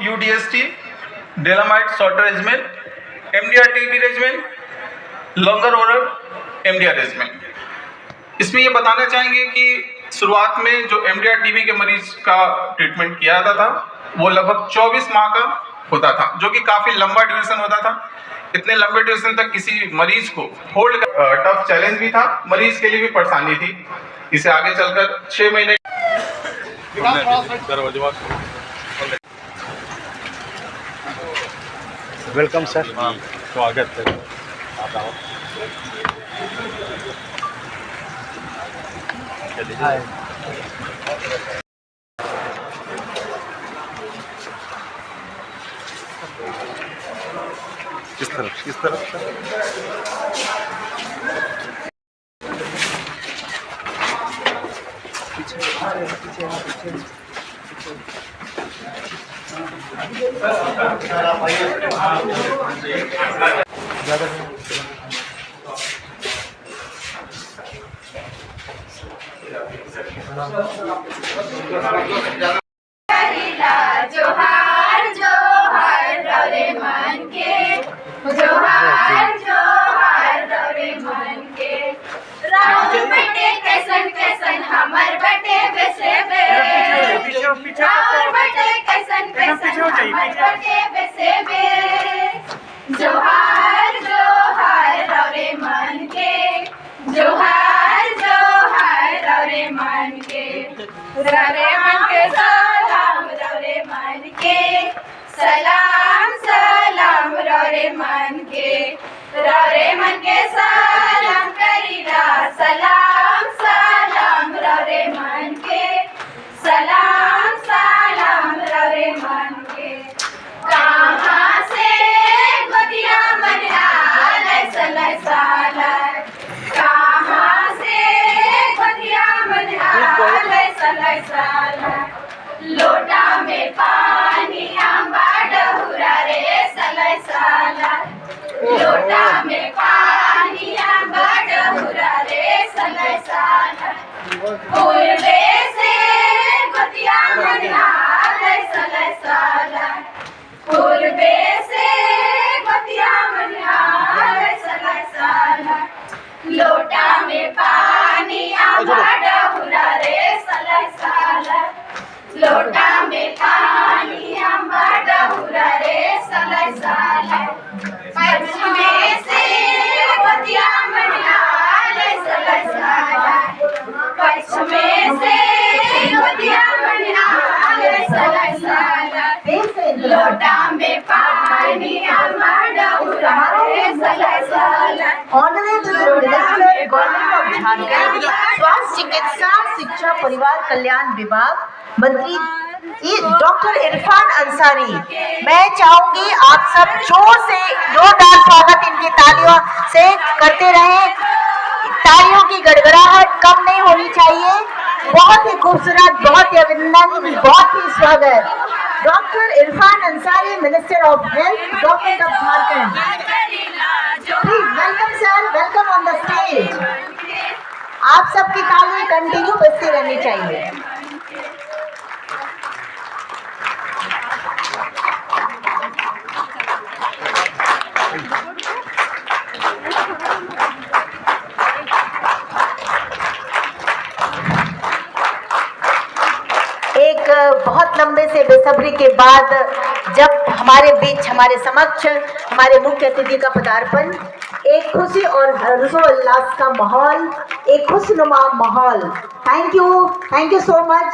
UDST, delamanid shorter regimen, MDR TB regimen, longer order MDR regimen. इसमें ये बताना चाहेंगे कि शुरुआत में जो MDR TB के मरीज का ट्रीटमेंट किया जाता था वो लगभग 24 माह का होता था, जो कि काफ़ी लंबा ड्यूरेशन होता था। इतने लंबे ड्यूरेशन तक किसी मरीज को होल्ड टफ चैलेंज भी था, मरीज के लिए भी परेशानी थी। इसे आगे चलकर 6 महीने वेलकम सर। स्वागत है। किस तरफ जोहार जोहार रौरे मन के, जोहार जोहार रौरे मन के। राउर बटे कैसन कैसन हमर बटे बेसे बे, राउर बटे कैसन कैसन हमर बटे बेसे बे। जोहार जोहार रौरे मन के, जोहार जोहार रौरे मन के। रौरे मन के सलाम रौरे मन के, सलाम सलाम रौरे मन के। रौरे मन के सलाम करीला, सलाम सलाम रौरे मन के, सलाम सलाम रौरे मन के। कहाँ से गोदिया मन आलय सलय सालय, कहाँ से गोदिया मन आलय सलय सालय। लोटा में पानी आंबा डहुरा रे सलय सालय, लोटा में पानी आंबा डहुरा रे सलय सालय। पूर्वे से गोदिया मन आलय सलय सालय, पूर्वे से गोदिया मन आलय सलय सालय। लोटा में पानी आंबा डहुरा रे सलय सालय, लोटा में पानी आंबा डहुरा रे सलय सालय। पश्चिमे से गोदिया मन आलय सलय सालय, पश्चिमे से गोदिया मन आलय सलय सालय। लोटा में पानी आंबा डहुरा रे सलय सालय। Honourable minister government of Jharkhand, स्वास्थ्य चिकित्सा शिक्षा परिवार कल्याण विभाग मंत्री डॉक्टर इरफान अंसारी। मैं चाहूंगी आप सब जोरदार स्वागत इनकी तालियों से करते रहें। तालियों की गड़गड़ाहट कम नहीं होनी चाहिए। बहुत ही खूबसूरत, बहुत ही अभिनंदन, बहुत ही स्वागत। Doctor Irfan Ansari, minister of health, government of Jharkhand. Please welcome sir, welcome on the stage. आप सबकी ताली कंटिन्यू बजती रहनी चाहिए। एक बहुत लंबे से बेसब्री के बाद जब हमारे बीच, हमारे समक्ष हमारे मुख्य अतिथि का पदार्पण, एक खुशी और हर्षोल्लास का माहौल, एक खुशनुमा माहौल। Thank you so much.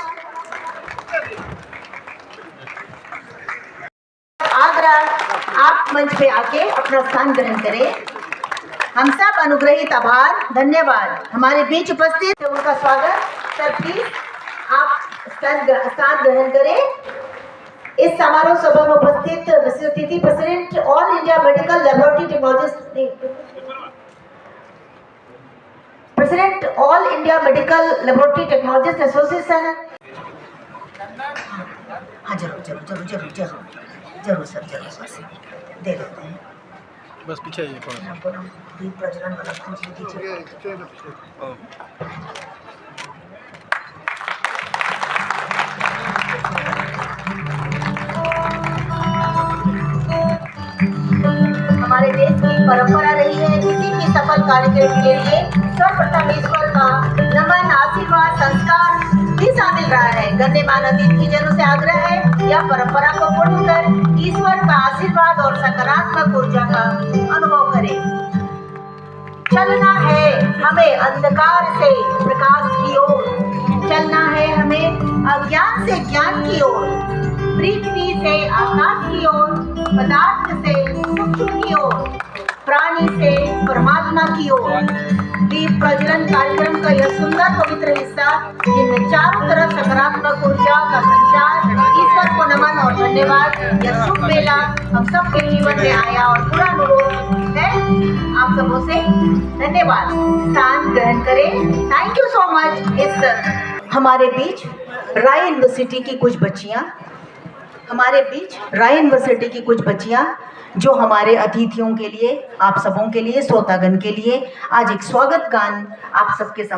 आग्रह आप मंच पे आके अपना स्थान ग्रहण करें। हम सब अनुग्रहित आभार, धन्यवाद। हमारे बीच उपस्थित है, उनका स्वागत। सर प्लीज आप स्थान ग्रहण करें। इस समारोह सभा में उपस्थित विशिष्ट अतिथि president all India medical laboratory technologist, president all India medical laboratory technologist association. हाँ जरूर जरूर जरूर जरूर जरूर जरूर सर, जरूर दे देते हैं। बस पीछे आइए थोड़ा सा। दीप प्रज्वलन वाला कुछ दीजिए। हमारे देश की परंपरा रही है किसी भी सफल कार्यक्रम के लिए सर्वप्रथम ईश्वर का नमन, आशीर्वाद, संस्कार भी शामिल रहा है। गण्यमान्य अतिथि जनों से आग्रह है यह परंपरा को पूर्ण कर ईश्वर का आशीर्वाद और सकारात्मक ऊर्जा का अनुभव करें। चलना है हमें अंधकार से प्रकाश की ओर, चलना है हमें अज्ञान से ज्ञान की ओर, पृथ्वी से आकाश की ओर, पदार्थ से सूक्ष्म की ओर, प्राणी से परमात्मा की ओर। दीप प्रज्वलन कार्यक्रम का यह सुंदर पवित्र हिस्सा जिनमें चारों तरफ सकारात्मक ऊर्जा का संचार, ईश्वर को नमन और धन्यवाद। यह शुभ मेला हम सबके जीवन में आया और पूरा अनुरोध है आप सबों से। धन्यवाद। स्थान ग्रहण करें। Thank you so much. इस हमारे बीच राय यूनिवर्सिटी की कुछ बच्चियां जो हमारे अतिथियों के लिए, आप सबों के लिए, श्रोतागण के लिए आज एक स्वागत गान आप सबके साथ।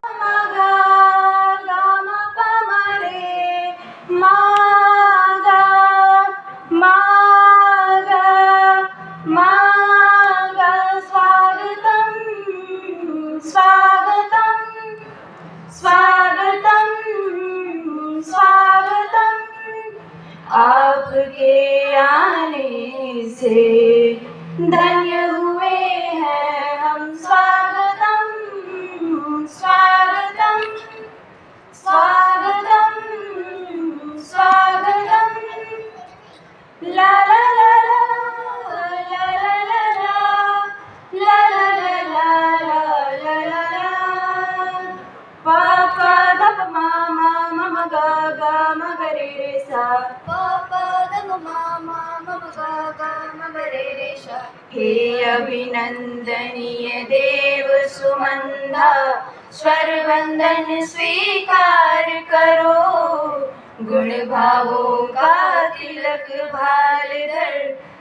आपके आने से धन्य हुए हैं हम। स्वागतम स्वागतम स्वागतम स्वागतम। ला ला ला ला ला ला ला ला ला ला ला ला। पा पा ध प मा मा म म ग ग म ग रे रे सा। हे अभिनंदनीय देव सुमंधा, स्वर वंदन स्वीकार करो। गुण भावों का तिलक भाल धर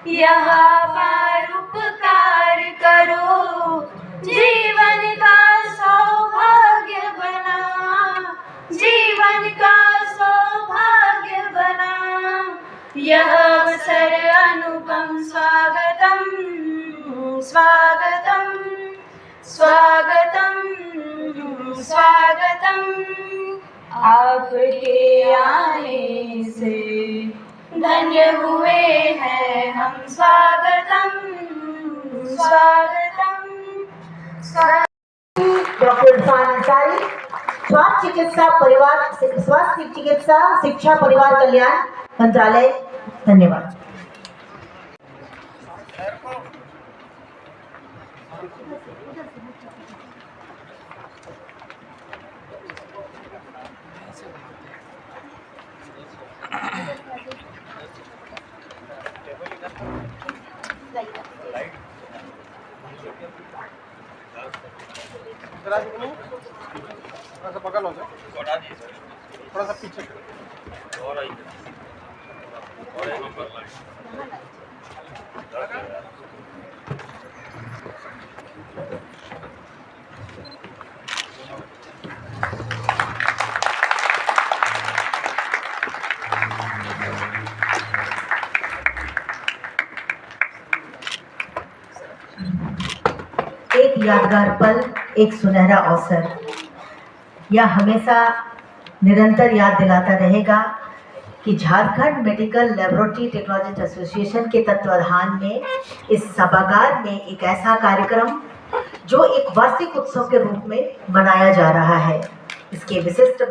यहाँ पार उपकार करो। जीवन का सौभाग्य बना, जीवन का सौभाग्य बना यह अवसर अनुपम। स्वागतम स्वागतम स्वागतम स्वागतम। आपके आने से धन्य हुए हैं हम। स्वागतम स्वागतम डॉक्टर इरफान अंसारी, स्वास्थ्य चिकित्सा शिक्षा परिवार कल्याण मंत्रालय। धन्यवाद। थोड़ा सा पकड़ लो सर, थोड़ा सा पीछे और आइए। एक यादगार पल, एक सुनहरा अवसर, यह हमेशा निरंतर याद दिलाता रहेगा कि Jharkhand medical laboratory technologist association के तत्वाधान में इस सभागार में एक ऐसा कार्यक्रम जो एक वार्षिक उत्सव के रूप में मनाया जा रहा है। इसके विशिष्ट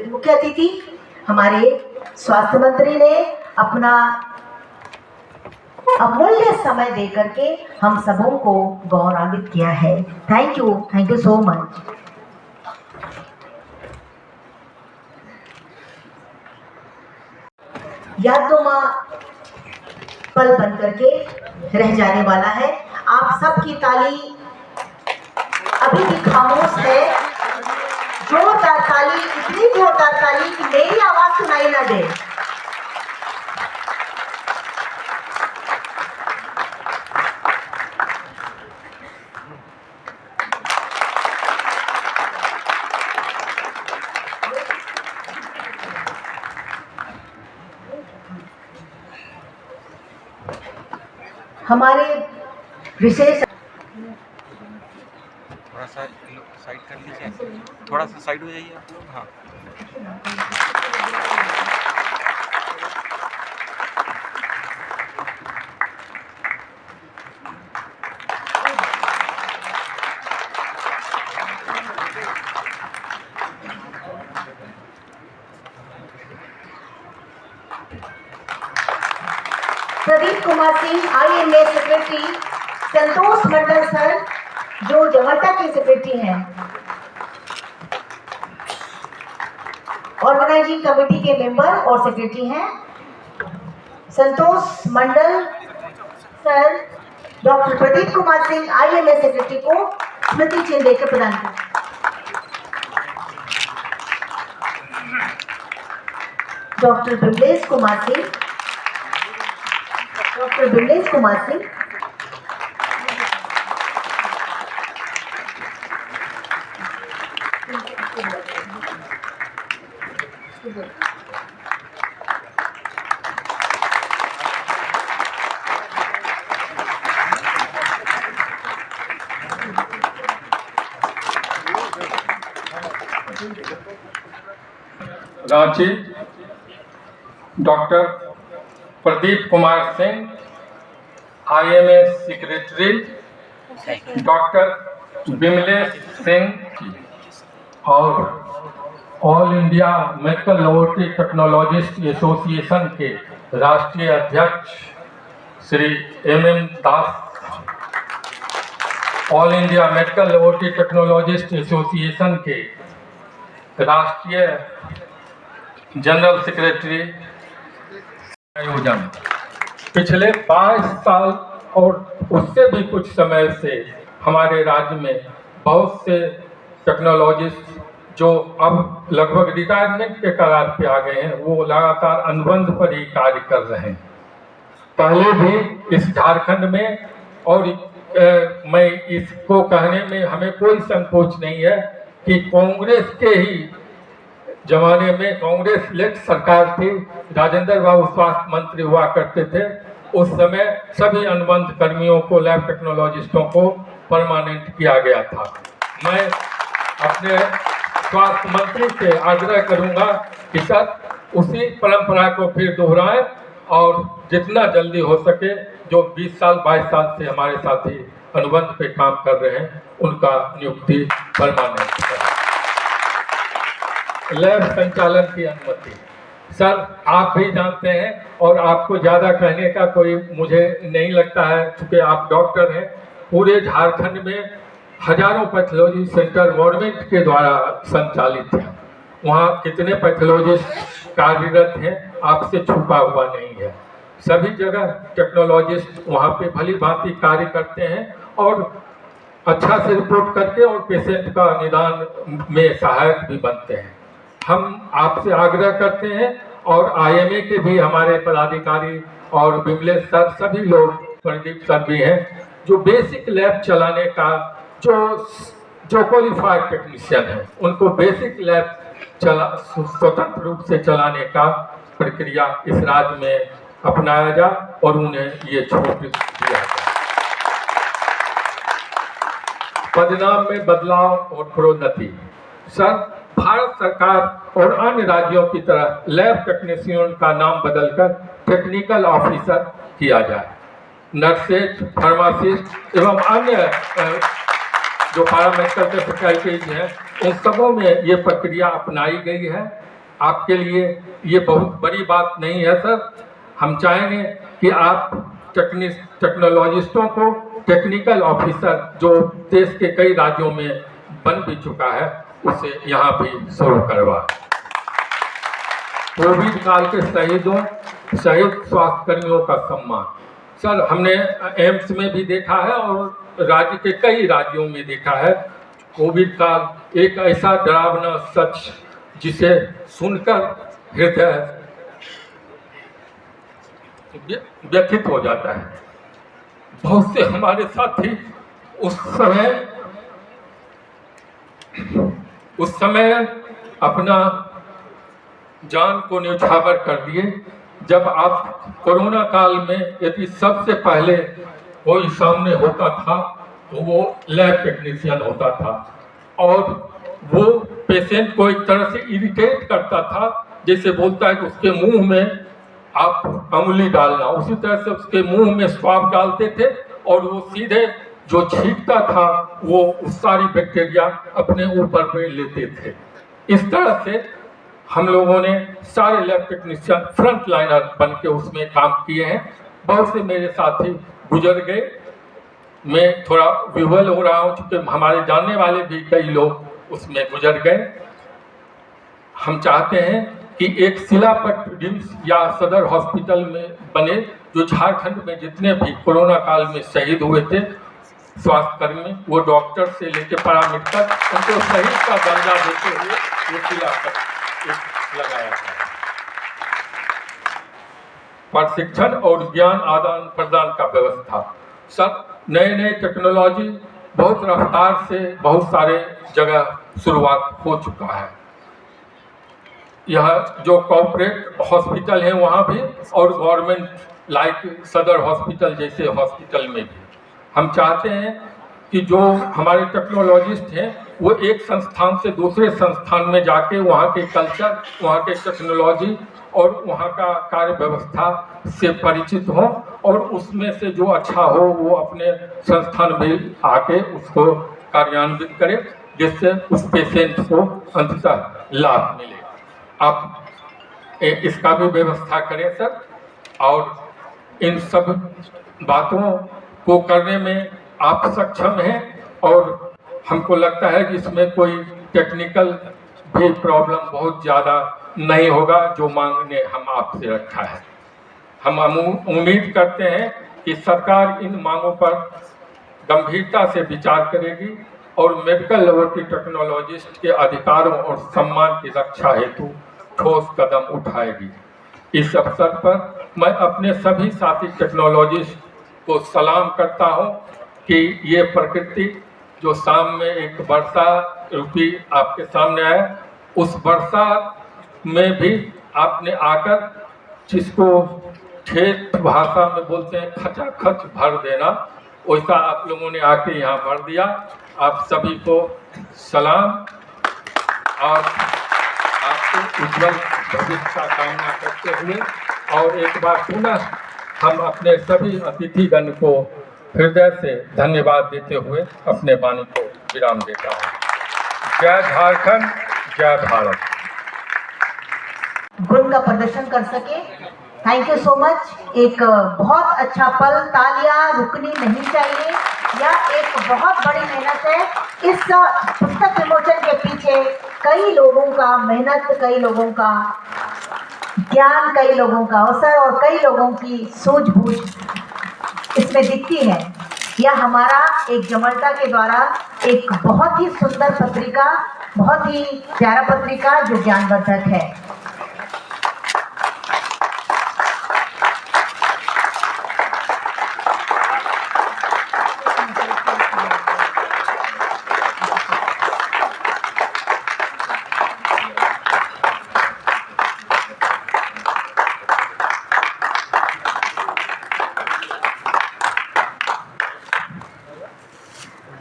मुख्य अतिथि हमारे स्वास्थ्य मंत्री ने अपना अमूल्य समय देकर के हम सबों को गौरवान्वित किया है। Thank you so much. यादों पल बन करके रह जाने वाला है। आप सबकी ताली अभी भी खामोश है। जोरदार ताली, इतनी जोरदार ताली कि मेरी आवाज सुनाई ना दे। हमारे विशेष थोड़ा सा साइड कर लीजिए, थोड़ा सा साइड हो जाइए आप लोग। हाँ, Pradeep Kumar Singh IMA secretary, Santosh Mandal sir जो जवाटा के सेक्रेटरी हैं, ऑर्गेनाइजिंग कमेटी के मेंबर और सेक्रेटरी हैं, Santosh Mandal sir doctor Pradeep Kumar Singh IMA secretary को स्मृति चिन्ह देकर प्रदान करें। Doctor Bimlesh Kumar Singh, doctor Bimlesh Kumar Singh, Ranchi doctor Pradeep Kumar Singh IMA secretary, doctor Bimlesh Singh और all India medical laboratory technologist association के राष्ट्रीय अध्यक्ष श्री MM दास, all India medical laboratory technologist association के राष्ट्रीय जनरल सेक्रेटरी आयोजन पिछले 22 साल और उससे भी कुछ समय से हमारे राज्य में बहुत से टेक्नोलॉजिस्ट जो अब लगभग रिटायरमेंट के कगार पे आ गए हैं, वो लगातार अनुबंध पर ही कार्य कर रहे हैं। पहले भी इस झारखंड में और मैं इसको कहने में हमें कोई संकोच नहीं है कि कांग्रेस के ही जमाने में कांग्रेस लेड सरकार थी, राजेंद्र बाबू स्वास्थ्य मंत्री हुआ करते थे। उस समय सभी अनुबंध कर्मियों को, लैब टेक्नोलॉजिस्टों को परमानेंट किया गया था। मैं अपने स्वास्थ्य मंत्री से आग्रह करूंगा कि सर उसी परंपरा को फिर दोहराएं और जितना जल्दी हो सके जो 20 साल 22 साल से हमारे साथी अनुबंध पे काम कर रहे हैं उनका नियुक्ति परमानेंट करें। लैब संचालन की अनुमति, सर आप भी जानते हैं और आपको ज़्यादा कहने का कोई मुझे नहीं लगता है, क्योंकि आप डॉक्टर हैं। पूरे झारखंड में हजारों पैथोलॉजी सेंटर गवर्नमेंट के द्वारा संचालित हैं। वहाँ कितने पैथोलॉजिस्ट कार्यरत हैं आपसे छुपा हुआ नहीं है। सभी जगह टेक्नोलॉजिस्ट वहाँ पे भली भांति कार्य करते हैं और अच्छा से रिपोर्ट करके और पेशेंट का निदान में सहायक भी बनते हैं। हम आपसे आग्रह करते हैं और IMA के भी हमारे पदाधिकारी और बिमलेश सर, सभी लोग, प्रदीप सर भी हैं, जो बेसिक लैब चलाने का जो क्वालिफाइड टेक्नीशियन हैं, उनको बेसिक लैब स्वतंत्र रूप से चलाने का प्रक्रिया इस राज्य में अपनाया जाए और उन्हें ये छूट दिया जाए। पदनाम में बदलाव और प्रोन्नति, सर भारत सरकार और अन्य राज्यों की तरह लैब टेक्नीशियन का नाम बदलकर टेक्निकल ऑफिसर किया जाए। नर्सेज, फार्मासिस्ट एवं अन्य जो पैरामेडिकल के फैकल्टीज हैं, उन सबों में ये प्रक्रिया अपनाई गई है। आपके लिए ये बहुत बड़ी बात नहीं है सर। हम चाहेंगे कि आप टेक्नोलॉजिस्टों को टेक्निकल ऑफिसर, जो देश के कई राज्यों में बन भी चुका है, उसे यहाँ भी शुरू करवा। कोविड काल के शहीदों, शहीद स्वास्थ्य कर्मियों का सम्मान, सर हमने एम्स में भी देखा है और राज्य के कई राज्यों में देखा है। कोविड काल एक ऐसा डरावना सच जिसे सुनकर हृदय व्यथित हो जाता है। बहुत से हमारे साथी उस समय अपना जान को न्यौछावर कर दिए। जब आप कोरोना काल में यदि सबसे पहले कोई सामने होता था तो वो लैब टेक्नीशियन होता था, और वो पेशेंट को एक तरह से इरिटेट करता था, जैसे बोलता है कि उसके मुंह में आप अंगुली डालना, उसी तरह से उसके मुंह में स्वाब डालते थे और वो सीधे जो छींकता था वो उस सारी बैक्टीरिया अपने ऊपर पे लेते थे। इस तरह से हम लोगों ने सारे लैब टेक्नीशियन फ्रंट लाइनर बन के उसमें काम किए हैं। बहुत से मेरे साथी गुजर गए, मैं थोड़ा विह्वल हो रहा हूँ क्योंकि हमारे जानने वाले भी कई लोग उसमें गुजर गए। हम चाहते हैं कि एक शिलापट रिम्स या सदर हॉस्पिटल में बने, जो झारखंड में जितने भी कोरोना काल में शहीद हुए थे स्वास्थ्यकर्मी, वो डॉक्टर से लेकर पैरामेडिकल, उनको शहीद का दर्जा देते हुए ये शिलापट लगाया गया। प्रशिक्षण और ज्ञान आदान प्रदान का व्यवस्था। सब नए टेक्नोलॉजी बहुत रफ्तार से बहुत सारे जगह शुरुआत हो चुका है। यह जो कॉर्पोरेट हॉस्पिटल हैं वहाँ भी, और गवर्नमेंट लाइक सदर हॉस्पिटल जैसे हॉस्पिटल में भी हम चाहते हैं कि जो हमारे टेक्नोलॉजिस्ट हैं वो एक संस्थान से दूसरे संस्थान में जाके वहाँ के कल्चर, वहाँ के टेक्नोलॉजी और वहाँ का कार्य व्यवस्था से परिचित हों, और उसमें से जो अच्छा हो वो अपने संस्थान में आके उसको कार्यान्वित करें, जिससे उस पेशेंट को अंततः लाभ मिले। आप इसका भी व्यवस्था करें सर। और इन सब बातों को करने में आप सक्षम हैं, और हमको लगता है कि इसमें कोई टेक्निकल भी प्रॉब्लम बहुत ज़्यादा नहीं होगा जो मांग ने हम आपसे रखा है। हम उम्मीद करते हैं कि सरकार इन मांगों पर गंभीरता से विचार करेगी और मेडिकल लेबोरेटरी टेक्नोलॉजिस्ट के अधिकारों और सम्मान की रक्षा हेतु ठोस कदम उठाएगी। इस अवसर पर मैं अपने सभी साथी टेक्नोलॉजिस्ट को सलाम करता हूं कि ये प्रकृति जो शाम में एक वर्षा रूपी आपके सामने आए, उस वर्षा में भी आपने आकर जिसको ठेठ भाषा में बोलते हैं खचाखच भर देना, वैसा आप लोगों ने आके यहाँ भर दिया। आप सभी को सलाम और आपको उज्जवल भविष्य का कामना करते हुए, और एक बार पुनः हम अपने सभी अतिथिगण को हृदय से धन्यवाद देते हुए अपने वाणी को विराम देता हूँ। जय झारखंड, जय भारत। गुण का प्रदर्शन कर सके। Thank you so much. एक बहुत अच्छा पल, तालियां रुकनी नहीं चाहिए। यह एक बहुत बड़ी मेहनत है। इस पुस्तक विमोचन के पीछे कई लोगों का मेहनत, कई लोगों का ज्ञान, कई लोगों का अवसर और कई लोगों की सूझबूझ इसमें दिखती है। यह हमारा एक जमलता के द्वारा एक बहुत ही सुंदर पत्रिका, बहुत ही प्यारा पत्रिका जो ज्ञानवर्धक है।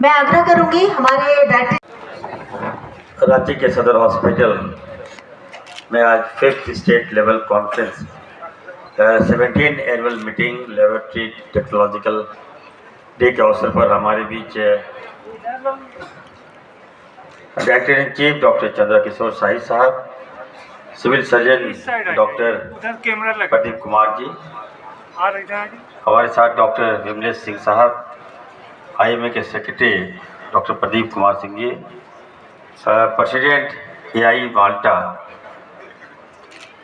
मैं आग्रह करूंगी हमारे डायरेक्टर रांची के सदर हॉस्पिटल में आज 5th state level conference 17 annual meeting laboratory technological day के अवसर पर हमारे बीच director in chief doctor Chandra Kishore Shahi साहब, civil surgeon doctor Pradeep Kumar ji, हमारे साथ डॉक्टर विमलेश सिंह साहब, IMA के secretary doctor Pradeep Kumar Singh ji, president AI MALTA,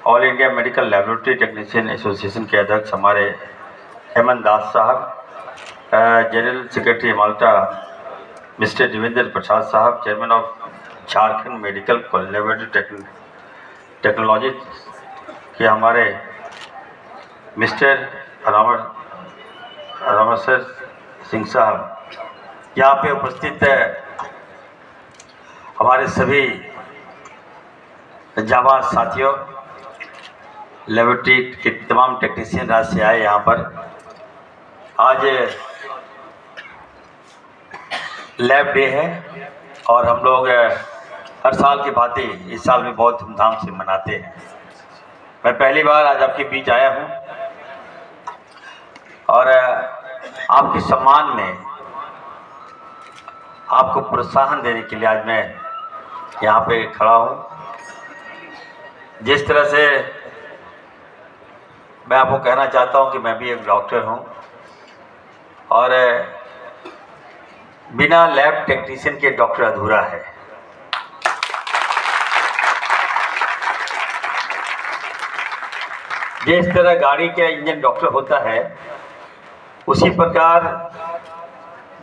all India medical laboratory technician association के अध्यक्ष हमारे हेमंत दास साहब, general secretary MALTA mister Devendra Prasad साहब, chairman of Jharkhand medical laboratory technology के हमारे मिस्टर रामेश्वर सिंह साहब, यहाँ पे उपस्थित हमारे सभी जाबाज साथियों, लेबोरेटरी के तमाम टेक्नीशियन राज्य से आए यहाँ पर। आज लैब डे है और हम लोग हर साल की भांति इस साल भी बहुत धूमधाम से मनाते हैं। मैं पहली बार आज आपके बीच आया हूँ और आपके सम्मान में आपको प्रोत्साहन देने के लिए आज मैं यहाँ पे खड़ा हूँ। जिस तरह से मैं आपको कहना चाहता हूँ कि मैं भी एक डॉक्टर हूँ और बिना लैब टेक्नीशियन के डॉक्टर अधूरा है। जिस तरह गाड़ी का इंजन डॉक्टर होता है, उसी प्रकार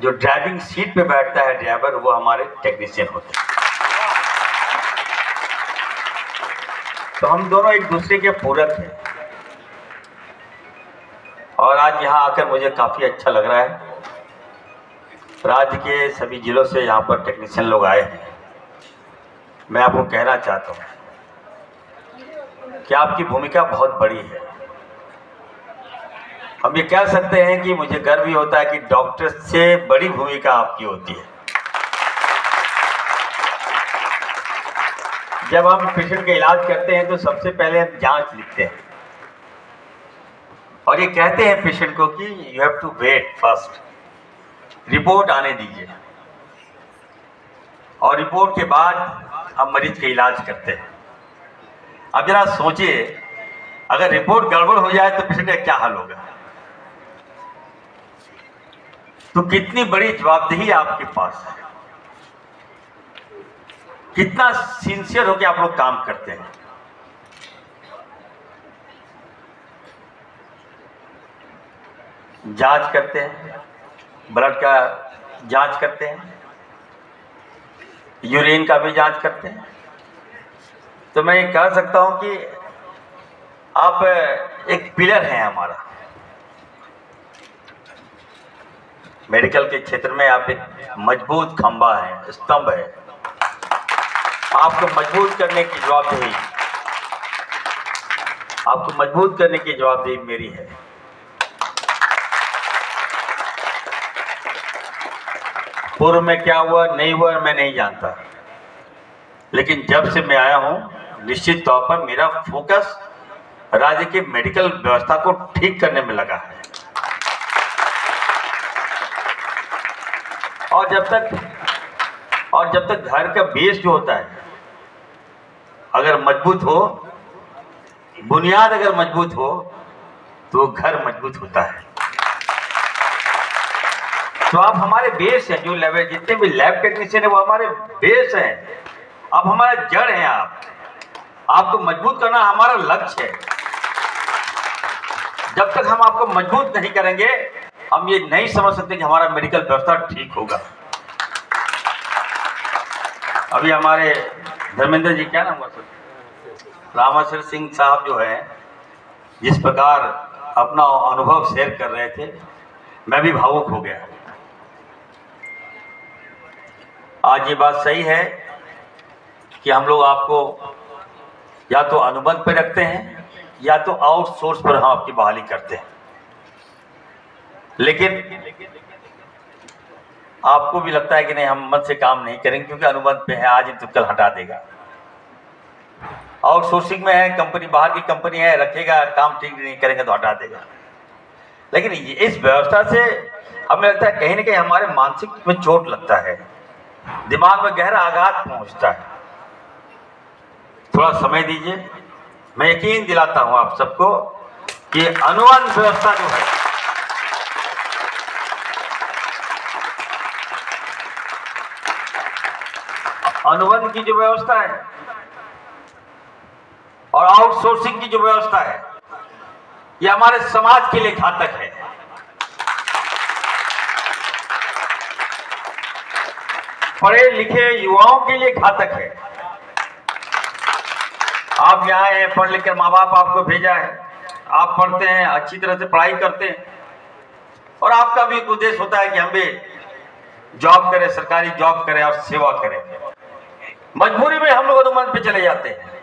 जो ड्राइविंग सीट पे बैठता है ड्राइवर, वो हमारे टेक्नीशियन होते हैं। तो हम दोनों एक दूसरे के पूरक हैं और आज यहाँ आकर मुझे काफ़ी अच्छा लग रहा है। राज्य के सभी जिलों से यहाँ पर टेक्नीशियन लोग आए हैं। मैं आपको कहना चाहता हूँ कि आपकी भूमिका बहुत बड़ी है। हम ये कह सकते हैं कि मुझे गर्व भी होता है कि डॉक्टर से बड़ी भूमिका आपकी होती है। जब हम पेशेंट का इलाज करते हैं तो सबसे पहले हम जांच लिखते हैं और ये कहते हैं पेशेंट को कि you have to wait first, report आने दीजिए और रिपोर्ट के बाद हम मरीज का इलाज करते हैं। अब जरा सोचिए, अगर रिपोर्ट गड़बड़ हो जाए तो पेशेंट का क्या हाल होगा। तो कितनी बड़ी जवाबदेही आपके पास है, कितना सिंसियर होकर आप लोग काम करते हैं। जांच करते हैं, ब्लड का जांच करते हैं, यूरिन का भी जांच करते हैं। तो मैं ये कह सकता हूं कि आप एक पिलर हैं हमारा। मेडिकल के क्षेत्र में आप एक मजबूत खंभा है, स्तंभ है। आपको मजबूत करने की जवाबदेही, आपको मजबूत करने की जवाबदेही मेरी है। पूर्व में क्या हुआ नहीं हुआ मैं नहीं जानता, लेकिन जब से मैं आया हूं निश्चित तौर पर मेरा फोकस राज्य के मेडिकल व्यवस्था को ठीक करने में लगा है। और जब तक घर का बेस जो होता है अगर मजबूत हो, बुनियाद अगर मजबूत हो तो घर मजबूत होता है। तो आप हमारे बेस हैं। जो लेवल जितने भी लैब टेक्नीशियन है वो हमारे बेस हैं। अब हमारा जड़ है। आपको मजबूत करना हमारा लक्ष्य है। जब तक हम आपको मजबूत नहीं करेंगे हम ये नहीं समझ सकते कि हमारा मेडिकल व्यवस्था ठीक होगा। अभी हमारे धर्मेंद्र जी, क्या नाम हुआ सर, रामेश्वर सिंह साहब जो है, जिस प्रकार अपना अनुभव शेयर कर रहे थे, मैं भी भावुक हो गया। आज ये बात सही है कि हम लोग आपको या तो अनुबंध पर रखते हैं या तो आउटसोर्स पर हम आपकी बहाली करते हैं। लेकिन आपको भी लगता है कि नहीं, हम मन से काम नहीं करेंगे क्योंकि अनुबंध पे है, आज तो कल हटा देगा। आउटसोर्सिंग में है, कंपनी बाहर की कंपनी है, रखेगा, काम ठीक नहीं करेंगे तो हटा देगा। लेकिन इस व्यवस्था से हमें लगता है कहीं ना कहीं हमारे मानसिक में चोट लगता है, दिमाग में गहरा आघात पहुंचता है। थोड़ा समय दीजिए। मैं यकीन दिलाता हूं आप सबको कि अनुबंध व्यवस्था जो है, अनुबंध की जो व्यवस्था है और आउटसोर्सिंग की जो व्यवस्था है, ये हमारे समाज के लिए घातक है। पढ़े लिखे युवाओं के लिए घातक है। आप यहाँ आए हैं, पढ़ लिख कर माँ बाप आपको भेजा है, आप पढ़ते हैं, अच्छी तरह से पढ़ाई करते हैं और आपका भी एक उद्देश्य होता है कि हम भी जॉब करें, सरकारी जॉब करें और सेवा करें। मजबूरी में हम लोग अनुबंध पे चले जाते हैं।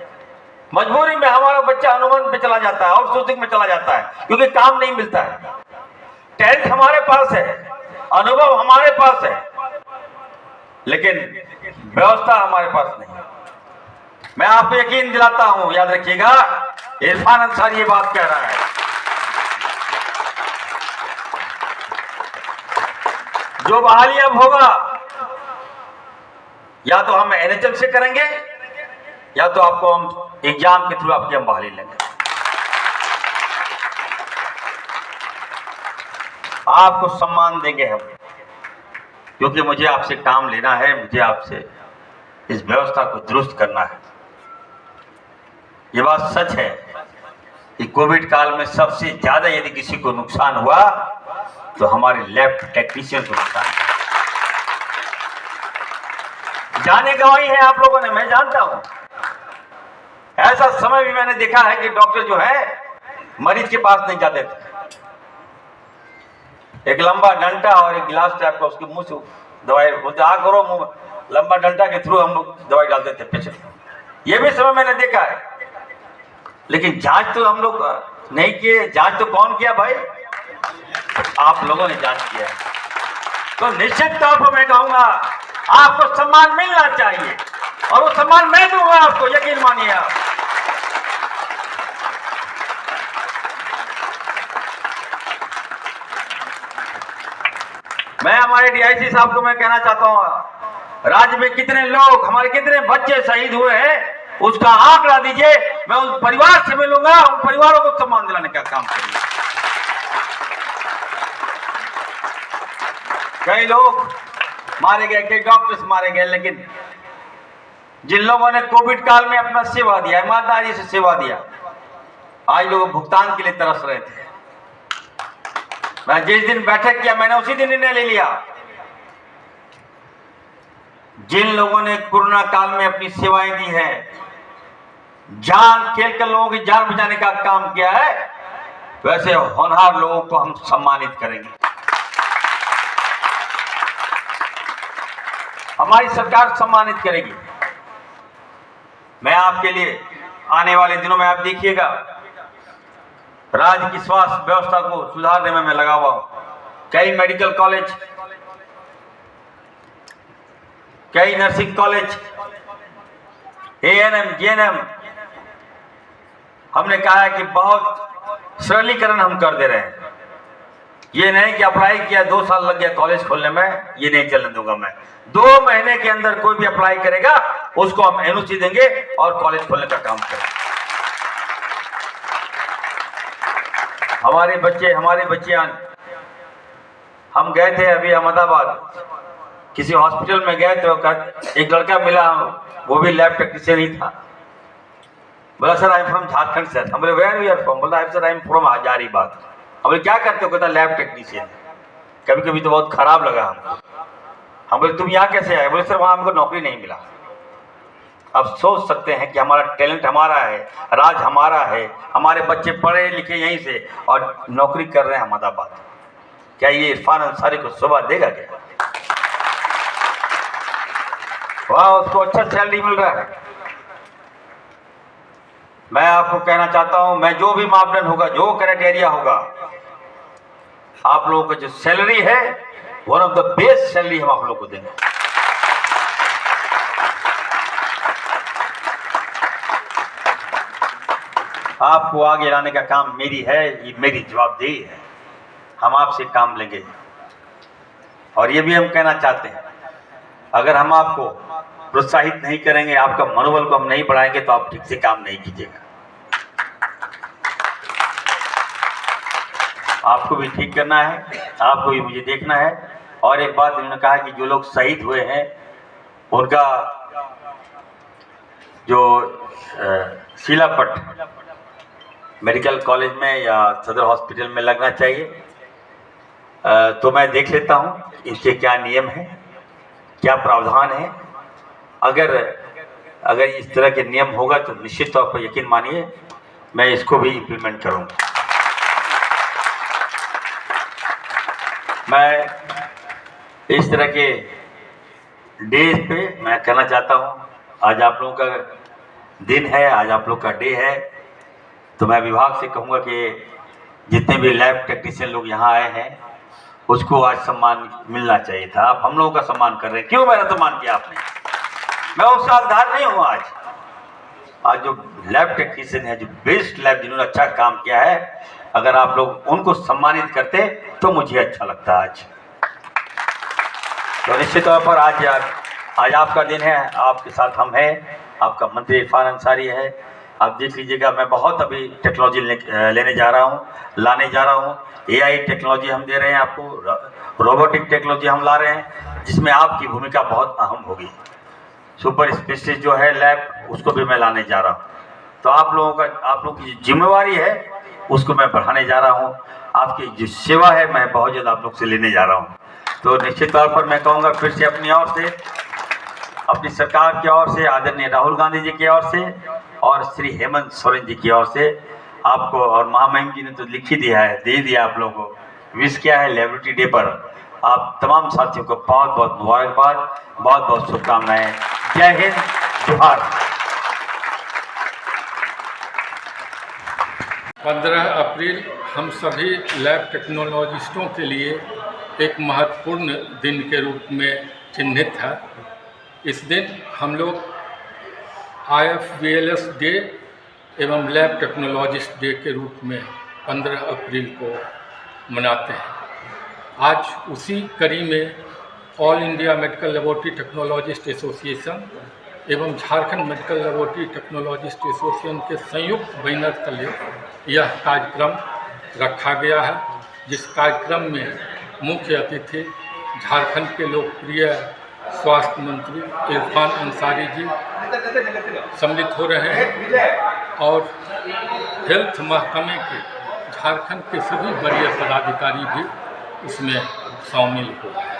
मजबूरी में हमारा बच्चा अनुबंध पे चला जाता है, आउटसोर्सिंग में चला जाता है, क्योंकि काम नहीं मिलता है। टैलेंट हमारे पास है, अनुभव हमारे पास है, लेकिन व्यवस्था हमारे पास नहीं। मैं आपको यकीन दिलाता हूं, याद रखिएगा, इरफान अंसारी ये बात कह रहा है, जो बहाली अब होगा या तो हम एनएचएम से करेंगे या तो आपको हम एग्जाम के थ्रू आपकी हम बहाली लेंगे। आपको सम्मान देंगे हम, क्योंकि मुझे आपसे काम लेना है, मुझे आपसे इस व्यवस्था को दुरुस्त करना है। ये बात सच है कि कोविड काल में सबसे ज्यादा यदि किसी को नुकसान हुआ तो हमारे लैब टेक्नीशियन को नुकसान हुआ। जाने गंवाई है आप लोगों ने, मैं जानता हूं। ऐसा समय भी मैंने देखा है कि डॉक्टर जो है मरीज के पास नहीं जाते थे, एक लंबा डंडा और एक गिलास टाइप का उसके मुंह से दवाई बोलते आ करो, मुंह लंबा डंडा के थ्रू हम लोग दवाई डालते थे पेशेंट। ये भी समय मैंने देखा है, लेकिन जांच तो हम लोग नहीं किए। जांच तो कौन किया भाई? आप लोगों ने जांच किया है। तो निश्चित तौर पर मैं कहूंगा आपको सम्मान मिलना चाहिए, और वो सम्मान मैं दूंगा आपको, यकीन मानिए आप। मैं हमारे डीआईसी साहब को मैं कहना चाहता हूं, राज्य में कितने लोग, हमारे कितने बच्चे शहीद हुए हैं उसका आंकड़ा दीजिए। मैं उन परिवार से मिलूंगा, उन परिवारों को सम्मान दिलाने का काम करूंगा। कई लोग मारे गए, कई डॉक्टर्स मारे गए, लेकिन जिन लोगों ने कोविड काल में अपना सेवा दिया, ईमानदारी से सेवा दिया, आज लोग भुगतान के लिए तरस रहे थे। मैं जिस दिन बैठक किया मैंने उसी दिन निर्णय ले लिया, जिन लोगों ने कोरोना काल में अपनी सेवाएं दी है, जान खेल कर लोगों की जान बचाने का काम किया है, वैसे होनहार लोगों को हम सम्मानित करेंगे। हमारी सरकार सम्मानित करेगी। मैं आपके लिए आने वाले दिनों में आप देखिएगा, राज्य की स्वास्थ्य व्यवस्था को सुधारने में मैं लगा हुआ हूं। कई मेडिकल कॉलेज, कई नर्सिंग कॉलेज, एएनएम, जीएनएम, हमने कहा है कि बहुत सरलीकरण हम कर दे रहे हैं। ये नहीं कि अप्लाई किया 2 साल लग गया कॉलेज खोलने में, ये नहीं चलने दूंगा मैं। 2 महीने के अंदर कोई भी अप्लाई करेगा उसको हम एनओसी देंगे और कॉलेज खोलने का काम करेंगे। हमारे बच्चियां, हम गए थे अभी अहमदाबाद, किसी हॉस्पिटल में गए तो एक लड़का मिला, वो भी लैब टेक्नीशियन ही था। बोला sir I am from Jharkhand sir. हम बोले वेयर यू आर फ्रॉम? बोला sir I am from Hazaribagh. हम बोले क्या करते हो? कहता लैब टेक्नीशियन। कभी कभी तो बहुत खराब लगा हमको। हम बोले तुम यहाँ कैसे आए? बोले सर वहाँ हमको नौकरी नहीं मिला। अब सोच सकते हैं कि हमारा टैलेंट हमारा है, राज हमारा है, हमारे बच्चे पढ़े लिखे यहीं से और नौकरी कर रहे हैं अहमदाबाद। क्या ये इरफान अंसारी को शोभा देगा क्या? वहाँ उसको अच्छा सैलरी मिल रहा है। मैं आपको कहना चाहता हूं, मैं जो भी मापदंड होगा, जो क्राइटेरिया होगा, आप लोगों का जो सैलरी है one of the best salary हम आप लोगों को देंगे। आपको आगे लाने का काम मेरी है, ये मेरी जवाबदेही है। हम आपसे काम लेंगे। और ये भी हम कहना चाहते हैं, अगर हम आपको प्रोत्साहित नहीं करेंगे, आपका मनोबल को हम नहीं बढ़ाएंगे, तो आप ठीक से काम नहीं कीजिएगा। आपको भी ठीक करना है, आपको भी मुझे देखना है। और एक बात उन्होंने कहा कि जो लोग शहीद हुए हैं उनका जो शिलापट मेडिकल कॉलेज में या सदर हॉस्पिटल में लगना चाहिए। तो मैं देख लेता हूँ इसके क्या नियम है, क्या प्रावधान है। अगर इस तरह के नियम होगा तो निश्चित तौर पर यकीन मानिए मैं इसको भी इम्प्लीमेंट करूँगा। मैं इस तरह के डेज पे मैं कहना चाहता हूँ, आज आप लोगों का दिन है, आज आप लोग का डे है। तो मैं विभाग से कहूँगा कि जितने भी लैब टेक्नीशियन लोग यहाँ आए हैं उसको आज सम्मान मिलना चाहिए था। आप हम लोगों का सम्मान कर रहे हैं, क्यों मेरा सम्मान किया आपने? मैं उससे हकदार नहीं हूँ। आज जो लैब टेक्नीशियन है, जो बेस्ट लैब, जिन्होंने अच्छा काम किया है, अगर आप लोग उनको सम्मानित करते तो मुझे अच्छा लगता। आज तो निश्चित तौर पर आज आपका दिन है, आपके साथ हम हैं, आपका मंत्री इरफान अंसारी है। आप देख लीजिएगा, मैं बहुत अभी टेक्नोलॉजी लाने जा रहा हूँ। AI टेक्नोलॉजी हम दे रहे हैं आपको, रोबोटिक टेक्नोलॉजी हम ला रहे हैं, जिसमें आपकी भूमिका बहुत अहम होगी। सुपर स्पेशलिस्ट जो है लैब, उसको भी मैं लाने जा रहा हूँ। तो आप लोगों की जो जिम्मेवारी है उसको मैं बढ़ाने जा रहा हूँ। आपकी जो सेवा है मैं बहुत ज़्यादा आप लोग से लेने जा रहा हूँ। तो निश्चित तौर पर मैं कहूँगा फिर से अपनी ओर से, अपनी सरकार की ओर से, आदरणीय राहुल गांधी जी की ओर से और श्री हेमंत सोरेन जी की ओर से आपको, और महामहिम जी ने तो लिख ही दिया है, दे दिया आप लोगों को, विश किया है लेबरिटी डे पर। आप तमाम साथियों को बहुत बहुत मुबारकबाद, बहुत बहुत शुभकामनाएं। जय हिंद, जोहार। 15 अप्रैल हम सभी लैब टेक्नोलॉजिस्टों के लिए एक महत्वपूर्ण दिन के रूप में चिन्हित है। इस दिन हम लोग IFVLS डे एवं लैब टेक्नोलॉजिस्ट डे के रूप में 15 अप्रैल को मनाते हैं। आज उसी कड़ी में all India medical laboratory technologist association एवं Jharkhand medical laboratory technologist association के संयुक्त बैनर तले यह कार्यक्रम रखा गया है, जिस कार्यक्रम में मुख्य अतिथि झारखंड के लोकप्रिय स्वास्थ्य मंत्री इरफान अंसारी जी सम्मिलित हो रहे हैं और हेल्थ महकमे के झारखंड के सभी बड़े पदाधिकारी भी इसमें शामिल हो रहे हैं।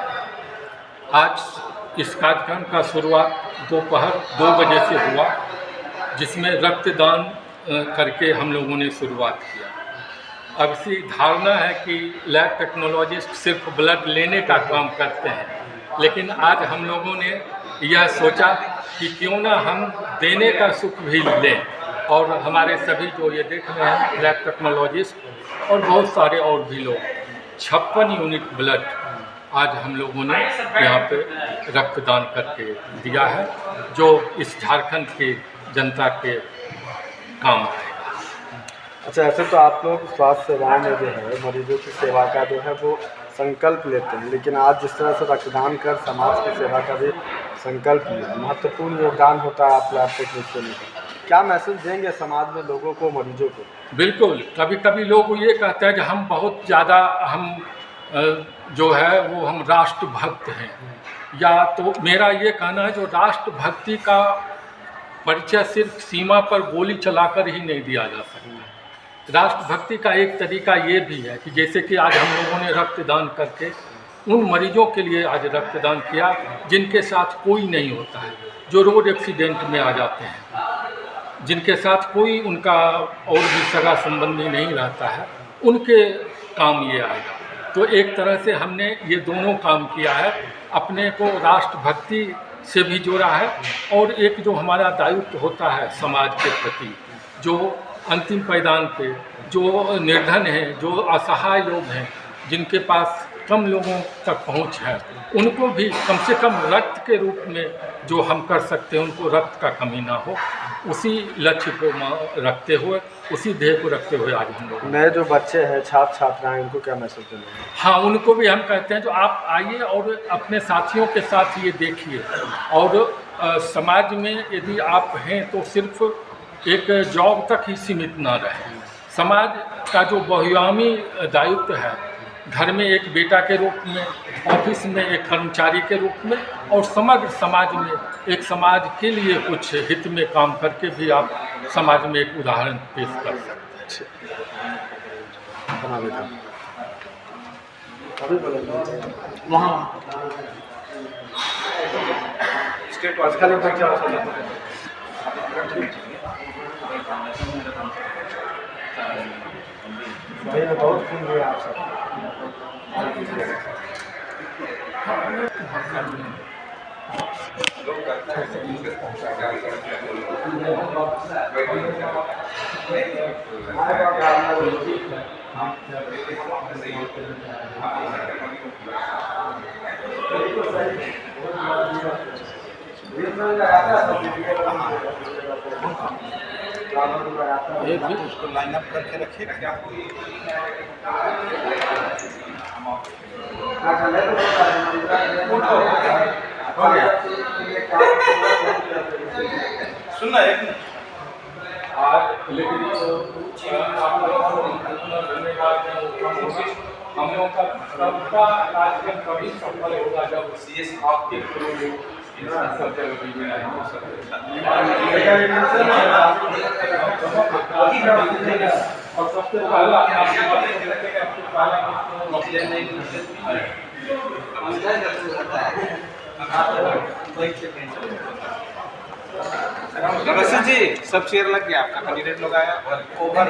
आज इस कार्यक्रम का शुरुआत दोपहर 2 बजे से हुआ, जिसमें रक्तदान करके हम लोगों ने शुरुआत किया। अब इसी धारणा है कि लैब टेक्नोलॉजिस्ट सिर्फ ब्लड लेने का काम करते हैं, लेकिन आज हम लोगों ने यह सोचा कि क्यों ना हम देने का सुख भी लें, और हमारे सभी जो ये देख रहे हैं लैब टेक्नोलॉजिस्ट और बहुत सारे और भी लोग 56 यूनिट ब्लड आज हम लोगों ने यहाँ पे रक्तदान करके दिया है, जो इस झारखंड के जनता के काम आएगा। अच्छा, ऐसे तो आप लोग स्वास्थ्य सेवाओं में जो है मरीजों की सेवा का जो है वो संकल्प लेते हैं, लेकिन आज जिस तरह से रक्तदान कर समाज की सेवा का भी संकल्प लिया, महत्वपूर्ण योगदान होता है आप लैब टेक्नीशियन का। क्या मैसेज देंगे समाज में लोगों को, मरीजों को? बिल्कुल, कभी कभी लोग ये कहते हैं कि हम बहुत ज़्यादा जो है वो हम राष्ट्रभक्त हैं, या तो मेरा ये कहना है जो राष्ट्रभक्ति का परिचय सिर्फ सीमा पर गोली चलाकर ही नहीं दिया जा सकता। राष्ट्रभक्ति का एक तरीका ये भी है कि जैसे कि आज हम लोगों ने रक्तदान करके उन मरीजों के लिए आज रक्तदान किया जिनके साथ कोई नहीं होता है, जो रोड एक्सीडेंट में आ जाते हैं, जिनके साथ कोई उनका और भी सगा संबंधी नहीं रहता है, उनके काम ये आएगा। तो एक तरह से हमने ये दोनों काम किया है, अपने को राष्ट्रभक्ति से भी जोड़ा है और एक जो हमारा दायित्व होता है समाज के प्रति, जो अंतिम पायदान पे जो निर्धन हैं, जो असहाय लोग हैं, जिनके पास कम लोगों तक पहुंच है, उनको भी कम से कम रक्त के रूप में जो हम कर सकते हैं, उनको रक्त का कमी ना हो, उसी लक्ष्य को रखते हुए, उसी ध्येय को रखते हुए आज हम लोग नए जो बच्चे हैं, छात्र छात्राएं, उनको क्या मैसेज देना है? हाँ, उनको भी हम कहते हैं जो आप आइए और अपने साथियों के साथ ये देखिए, और समाज में यदि आप हैं तो सिर्फ एक जॉब तक ही सीमित ना रहे। समाज का जो बहुआयामी दायित्व है, घर में एक बेटा के रूप में, ऑफिस में एक कर्मचारी के रूप में, और समग्र समाज में एक समाज के लिए कुछ हित में काम करके भी आप समाज में एक उदाहरण पेश कर सकते हैं। बना बेटा अभी वहाँ स्टेट वाइज खाली बच्चा भाई बहुत खुश हुए आप सब। उसको लाइन अप करके रखिए। सुनना एक मिनट। आज लेकिन हम लोग का सबका कार्यक्रम कभी सफल होगा जब आपके थ्रू और सबसे पहला रमेश जी सब चेयर लग गया, आपका कैंडिडेट लोग आया ओवर